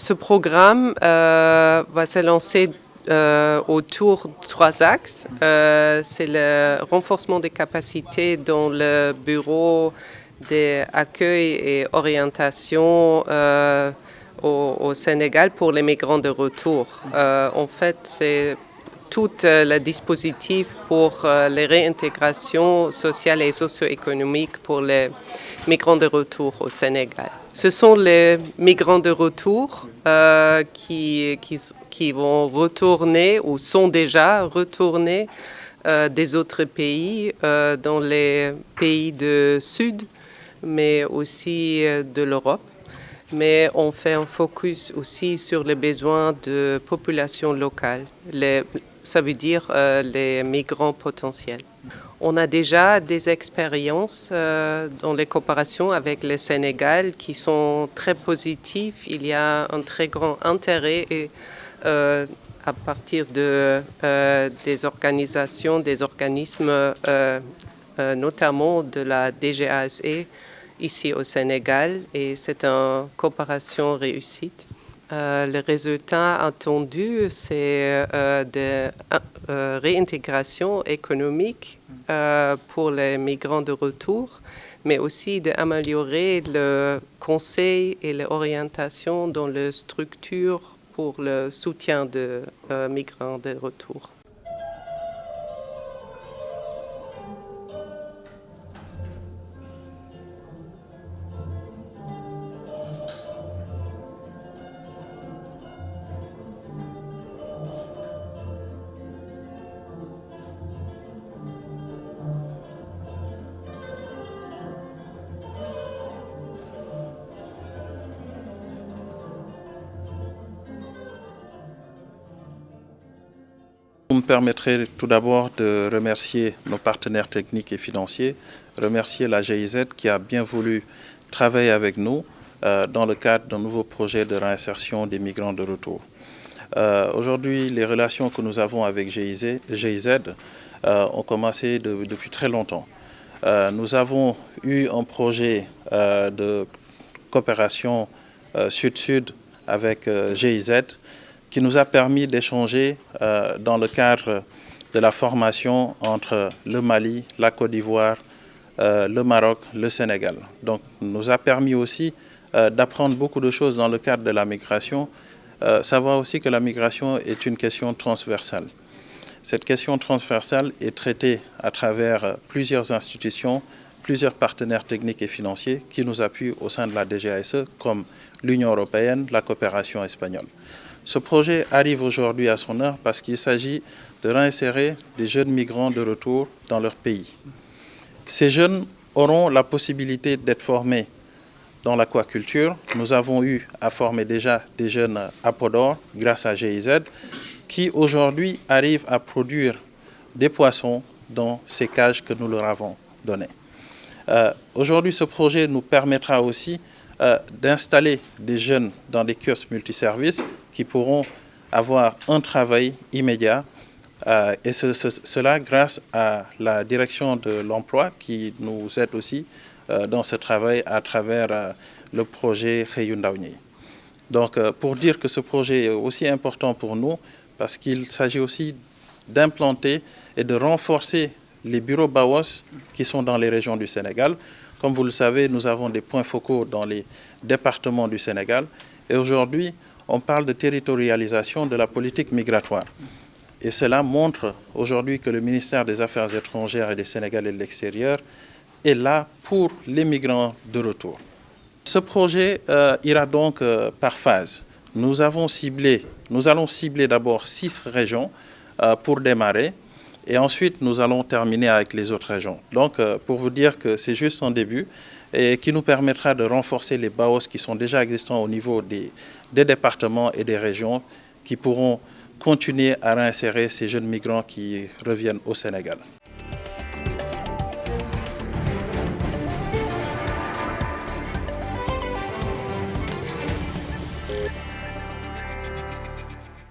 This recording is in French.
Ce programme va se lancer autour de 3 axes. C'est le renforcement des capacités dans le bureau d'accueil et orientation au Sénégal pour les migrants de retour. En fait, c'est tout le dispositif pour les réintégrations sociales et socio-économiques pour les migrants de retour au Sénégal. Ce sont les migrants de retour qui vont retourner ou sont déjà retournés des autres pays, dans les pays du Sud, mais aussi de l'Europe. Mais on fait un focus aussi sur les besoins de population locale, ça veut dire les migrants potentiels. On a déjà des expériences dans les coopérations avec le Sénégal qui sont très positives. Il y a un très grand intérêt à partir des organisations, des organismes, notamment de la DGASE ici au Sénégal, et c'est une coopération réussite. Le résultat attendu, c'est de réintégration économique pour les migrants de retour, mais aussi d'améliorer le conseil et l'orientation dans les structures pour le soutien de migrants de retour. Vous me permettrez tout d'abord de remercier nos partenaires techniques et financiers, remercier la GIZ qui a bien voulu travailler avec nous dans le cadre d'un nouveau projet de réinsertion des migrants de retour. Aujourd'hui, les relations que nous avons avec GIZ ont commencé depuis très longtemps. Nous avons eu un projet de coopération sud-sud avec GIZ qui nous a permis d'échanger dans le cadre de la formation entre le Mali, la Côte d'Ivoire, le Maroc, le Sénégal. Donc, nous a permis aussi d'apprendre beaucoup de choses dans le cadre de la migration, savoir aussi que la migration est une question transversale. Cette question transversale est traitée à travers plusieurs institutions, plusieurs partenaires techniques et financiers qui nous appuient au sein de la DGASE, comme l'Union européenne, la coopération espagnole. Ce projet arrive aujourd'hui à son heure parce qu'il s'agit de réinsérer des jeunes migrants de retour dans leur pays. Ces jeunes auront la possibilité d'être formés dans l'aquaculture. Nous avons eu à former déjà des jeunes à Podor grâce à GIZ qui aujourd'hui arrivent à produire des poissons dans ces cages que nous leur avons données. Aujourd'hui, ce projet nous permettra aussi d'installer des jeunes dans des kiosques multiservices qui pourront avoir un travail immédiat et cela grâce à la direction de l'emploi qui nous aide aussi dans ce travail à travers le projet Xëyu Ndaw ñi. Donc pour dire que ce projet est aussi important pour nous parce qu'il s'agit aussi d'implanter et de renforcer les bureaux BAOS qui sont dans les régions du Sénégal. Comme vous le savez, nous avons des points focaux dans les départements du Sénégal. Et aujourd'hui, on parle de territorialisation de la politique migratoire. Et cela montre aujourd'hui que le ministère des Affaires étrangères et des Sénégalais de l'extérieur est là pour les migrants de retour. Ce projet ira donc par phase. Nous allons cibler d'abord 6 régions pour démarrer. Et ensuite, nous allons terminer avec les autres régions. Donc, pour vous dire que c'est juste un début et qui nous permettra de renforcer les BAOS qui sont déjà existants au niveau des départements et des régions qui pourront continuer à réinsérer ces jeunes migrants qui reviennent au Sénégal.